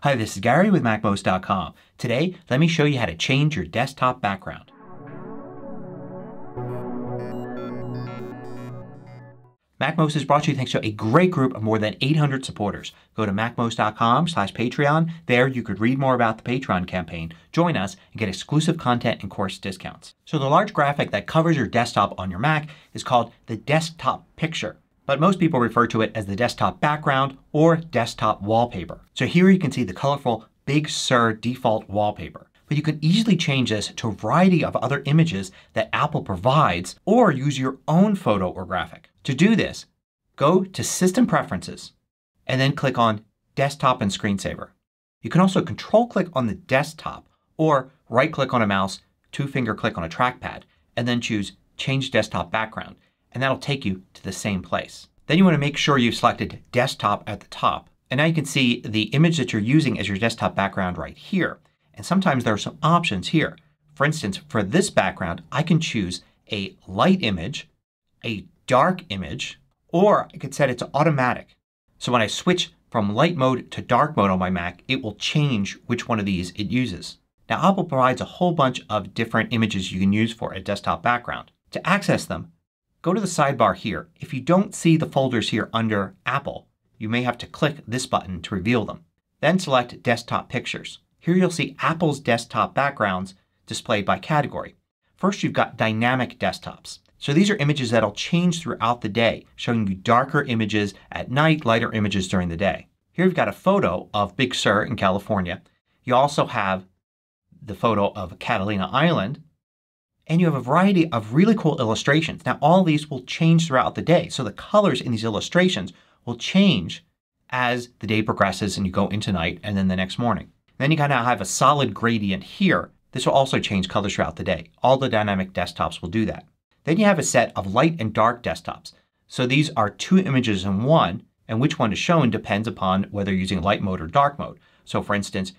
Hi, this is Gary with MACMOST.com. Today, let me show you how to change your desktop background. MACMOST is brought to you thanks to a great group of more than 800 supporters. Go to MACMOST.com/Patreon. There you could read more about the Patreon campaign, join us, and get exclusive content and course discounts. So the large graphic that covers your desktop on your Mac is called the desktop picture. But most people refer to it as the desktop background or desktop wallpaper. So here you can see the colorful Big Sur default wallpaper. But you can easily change this to a variety of other images that Apple provides or use your own photo or graphic. To do this, go to System Preferences and then click on Desktop and Screensaver. You can also control click on the desktop or right click on a mouse, two-finger click on a trackpad, and then choose Change Desktop Background. And that'll take you to the same place. Then you want to make sure you've selected Desktop at the top. And now you can see the image that you're using as your desktop background right here. And sometimes there are some options here. For instance, for this background I can choose a light image, a dark image, or I could set it to automatic. So when I switch from light mode to dark mode on my Mac, it will change which one of these it uses. Now Apple provides a whole bunch of different images you can use for a desktop background. To access them, go to the sidebar here. If you don't see the folders here under Apple, you may have to click this button to reveal them. Then select Desktop Pictures. Here you'll see Apple's desktop backgrounds displayed by category. First you've got dynamic desktops. So these are images that will change throughout the day, showing you darker images at night, lighter images during the day. Here you've got a photo of Big Sur in California. You also have the photo of Catalina Island. And you have a variety of really cool illustrations. Now all these will change throughout the day. So the colors in these illustrations will change as the day progresses and you go into night and then the next morning. Then you kind of have a solid gradient here. This will also change colors throughout the day. All the dynamic desktops will do that. Then you have a set of light and dark desktops. So these are two images in one, and which one is shown depends upon whether you're using light mode or dark mode. So for instance,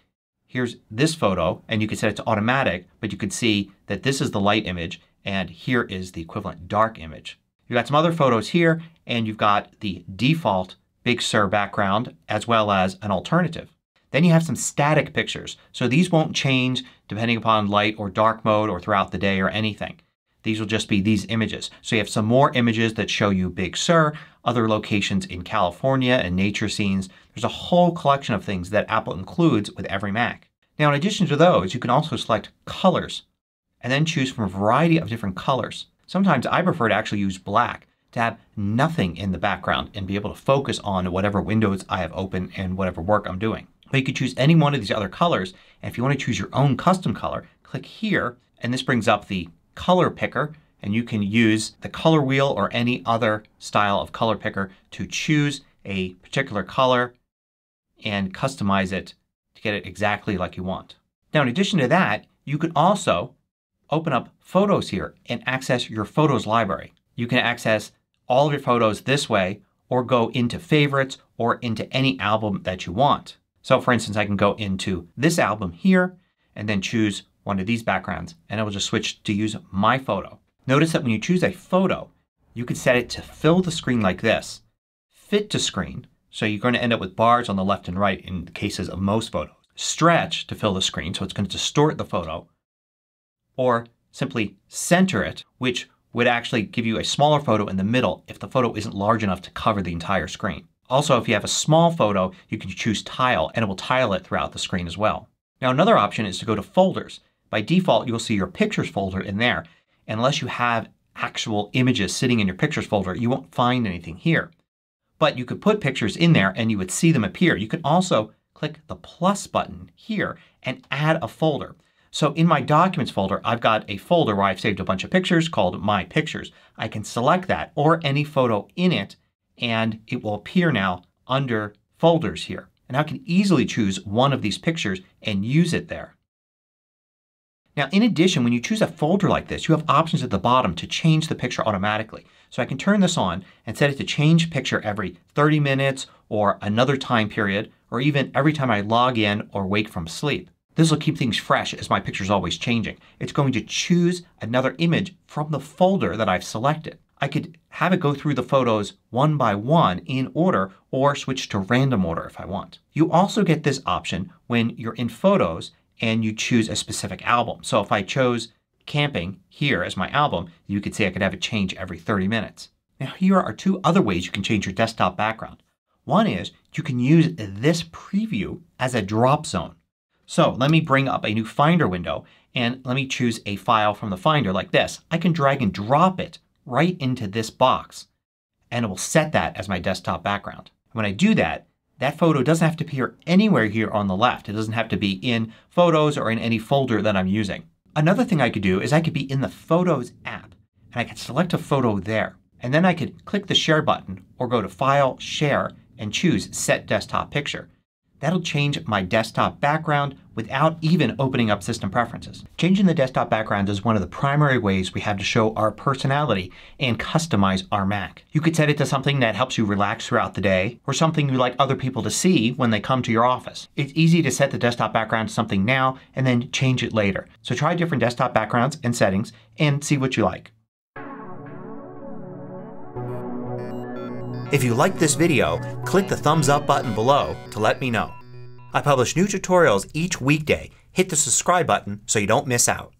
here's this photo and you can set it to automatic, but you can see that this is the light image and here is the equivalent dark image. You've got some other photos here and you've got the default Big Sur background as well as an alternative. Then you have some static pictures. So these won't change depending upon light or dark mode or throughout the day or anything. These will just be these images. So you have some more images that show you Big Sur, other locations in California and nature scenes. There's a whole collection of things that Apple includes with every Mac. Now in addition to those you can also select colors and then choose from a variety of different colors. Sometimes I prefer to actually use black to have nothing in the background and be able to focus on whatever windows I have open and whatever work I'm doing. But you could choose any one of these other colors, and if you want to choose your own custom color, click here and this brings up the color picker and you can use the color wheel or any other style of color picker to choose a particular color and customize it to get it exactly like you want. Now in addition to that you can also open up Photos here and access your Photos library. You can access all of your photos this way or go into Favorites or into any album that you want. So for instance I can go into this album here and then choose one of these backgrounds and I will just switch to use my photo. Notice that when you choose a photo you can set it to fill the screen like this, fit to screen, so you're going to end up with bars on the left and right in the cases of most photos, stretch to fill the screen so it's going to distort the photo, or simply center it, which would actually give you a smaller photo in the middle if the photo isn't large enough to cover the entire screen. Also if you have a small photo you can choose Tile and it will tile it throughout the screen as well. Now another option is to go to Folders. By default you'll see your Pictures folder in there. Unless you have actual images sitting in your Pictures folder you won't find anything here. But you could put pictures in there and you would see them appear. You can also click the plus button here and add a folder. So in my Documents folder I've got a folder where I've saved a bunch of pictures called My Pictures. I can select that or any photo in it and it will appear now under Folders here. And I can easily choose one of these pictures and use it there. Now in addition when you choose a folder like this you have options at the bottom to change the picture automatically. So I can turn this on and set it to change picture every 30 minutes or another time period or even every time I log in or wake from sleep. This will keep things fresh as my picture is always changing. It's going to choose another image from the folder that I've selected. I could have it go through the photos one by one in order or switch to random order if I want. You also get this option when you're in Photos and you choose a specific album. So if I chose camping here as my album, you could see I could have it change every 30 minutes. Now here are two other ways you can change your desktop background. One is you can use this preview as a drop zone. So let me bring up a new Finder window and let me choose a file from the Finder like this. I can drag and drop it right into this box and it will set that as my desktop background. When I do that, that photo doesn't have to appear anywhere here on the left. It doesn't have to be in Photos or in any folder that I'm using. Another thing I could do is I could be in the Photos app and I could select a photo there. And then I could click the Share button or go to File, Share and choose Set Desktop Picture. That'll change my desktop background without even opening up System Preferences. Changing the desktop background is one of the primary ways we have to show our personality and customize our Mac. You could set it to something that helps you relax throughout the day or something you like other people to see when they come to your office. It's easy to set the desktop background to something now and then change it later. So try different desktop backgrounds and settings and see what you like. If you liked this video, click the thumbs up button below to let me know. I publish new tutorials each weekday. Hit the subscribe button so you don't miss out.